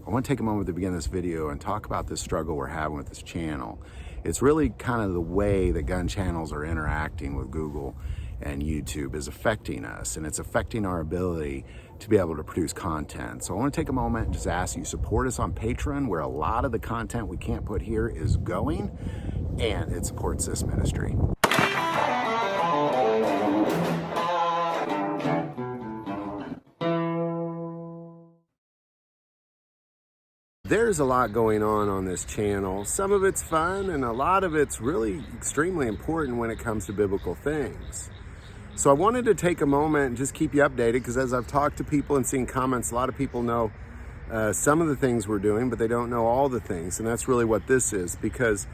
I want to take a moment to begin this video and talk about this struggle we're having with this channel. It's really kind of the way that gun channels are interacting with Google and YouTube is affecting us, and it's affecting our ability to be able to produce content. So I want to take a moment and just ask you support us on Patreon, where a lot of the content we can't put here is going, and it supports this ministry. There's a lot going on this channel. Some of it's fun, and a lot of it's really extremely important when it comes to biblical things. So I wanted to take a moment and just keep you updated, because as I've talked to people and seen comments, a lot of people know some of the things we're doing, but they don't know all the things. And that's really what this is, because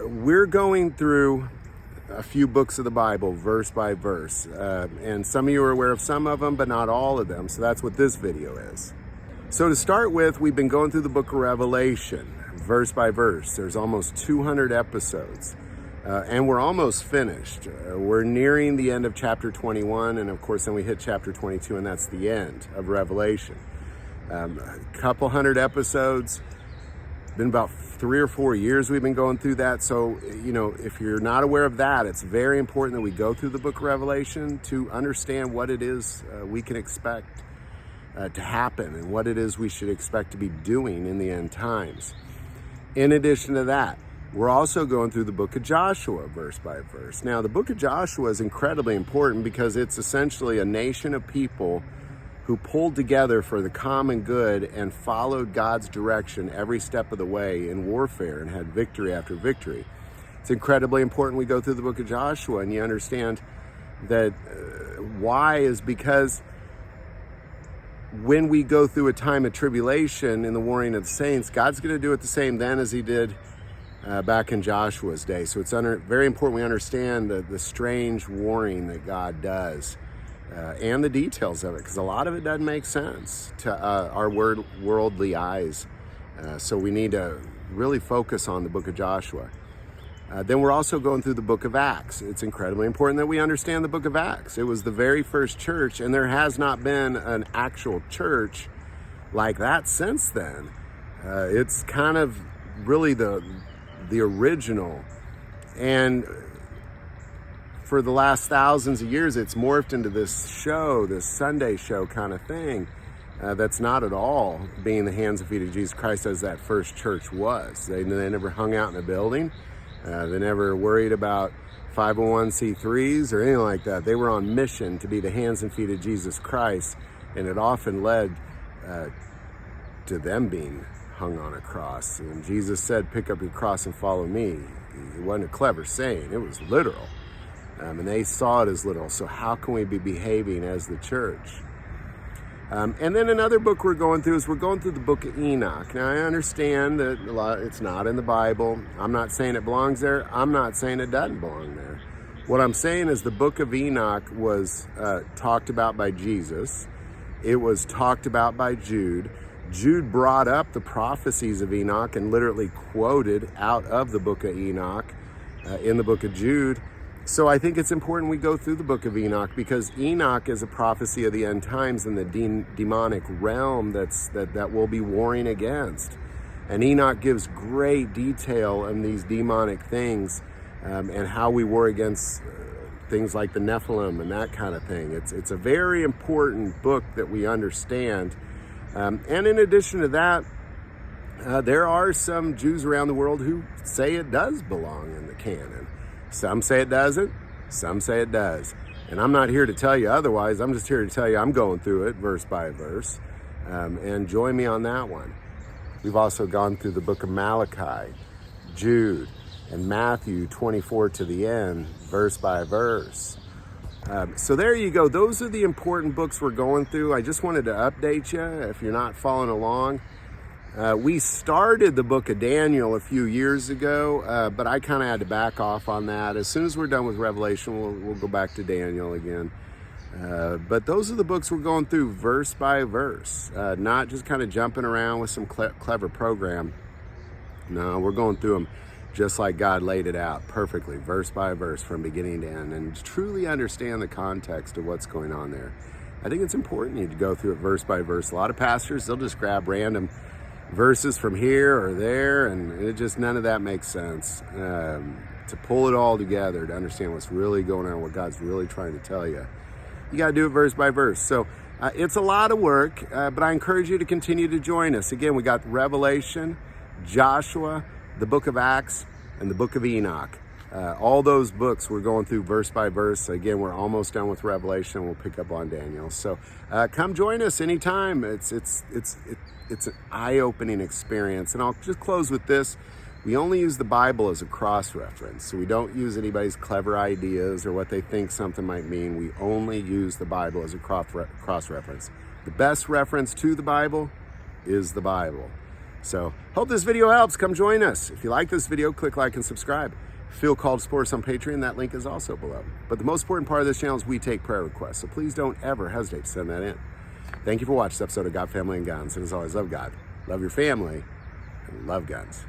we're going through a few books of the Bible, verse by verse. And some of you are aware of some of them, but not all of them. So that's what this video is. So to start with, we've been going through the book of Revelation, verse by verse. There's almost 200 episodes, and we're almost finished. We're nearing the end of chapter 21, and of course then we hit chapter 22, and that's the end of Revelation. A couple hundred episodes, been about 3 or 4 years we've been going through that. So, you know, if you're not aware of that, it's very important that we go through the book of Revelation to understand what it is we can expect to happen, and what it is we should expect to be doing in the end times. In addition to that, we're also going through the book of Joshua, verse by verse. Now, the book of Joshua is incredibly important because it's essentially a nation of people who pulled together for the common good and followed God's direction every step of the way in warfare and had victory after victory. It's incredibly important we go through the book of Joshua and you understand that why is because when we go through a time of tribulation in the warring of the saints, God's going to do it the same then as he did back in Joshua's day. So it's very important we understand the strange warring that God does and the details of it, because a lot of it doesn't make sense to our worldly eyes. So we need to really focus on the book of Joshua. Then we're also going through the book of Acts. It's incredibly important that we understand the book of Acts. It was the very first church, and there has not been an actual church like that since then. It's kind of really the original. And for the last thousands of years, it's morphed into this show, this Sunday show kind of thing. That's not at all being the hands and feet of Jesus Christ as that first church was. They never hung out in a building. They never worried about 501c3s or anything like that. They were on mission to be the hands and feet of Jesus Christ, and it often led to them being hung on a cross. And Jesus said, "Pick up your cross and follow me." It wasn't a clever saying, it was literal. And they saw it as literal. So how can we be behaving as the church? And then another book we're going through is we're going through the book of Enoch. Now, I understand that it's not in the Bible. I'm not saying it belongs there. I'm not saying it doesn't belong there. What I'm saying is the book of Enoch was talked about by Jesus. It was talked about by Jude. Jude brought up the prophecies of Enoch and literally quoted out of the book of Enoch in the book of Jude. So I think it's important we go through the book of Enoch, because Enoch is a prophecy of the end times and the demonic realm that we'll be warring against. And Enoch gives great detail on these demonic things and how we war against things like the Nephilim and that kind of thing. It's a very important book that we understand. And in addition to that, there are some Jews around the world who say it does belong in the canon. Some say it doesn't, some say it does. And I'm not here to tell you otherwise. I'm just here to tell you I'm going through it verse by verse. And join me on that one. We've also gone through the book of Malachi, Jude, and Matthew 24 to the end, verse by verse. So there you go. Those are the important books we're going through. I just wanted to update you if you're not following along. We started the book of Daniel a few years ago, but I kind of had to back off on that. As soon as we're done with Revelation, we'll go back to Daniel again. But those are the books we're going through verse by verse, not just kind of jumping around with some clever program. No, we're going through them just like God laid it out perfectly, verse by verse, from beginning to end, and truly understand the context of what's going on there. I think it's important you to go through it verse by verse. A lot of pastors, they'll just grab random verses from here or there, and it just, none of that makes sense. To pull it all together, to understand what's really going on, what God's really trying to tell you, you got to do it verse by verse. So it's a lot of work, but I encourage you to continue to join us. Again, we got Revelation, Joshua, the book of Acts, and the book of Enoch. All those books we're going through verse by verse. Again, we're almost done with Revelation. We'll pick up on Daniel. So come join us anytime. It's an eye-opening experience. And I'll just close with this. We only use the Bible as a cross-reference. So we don't use anybody's clever ideas or what they think something might mean. We only use the Bible as a cross-reference. The best reference to the Bible is the Bible. So hope this video helps. Come join us. If you like this video, click like and subscribe. Feel called to support us on Patreon. That link is also below. But the most important part of this channel is we take prayer requests. So please don't ever hesitate to send that in. Thank you for watching this episode of God, Family, and Guns. And as always, love God, love your family, and love guns.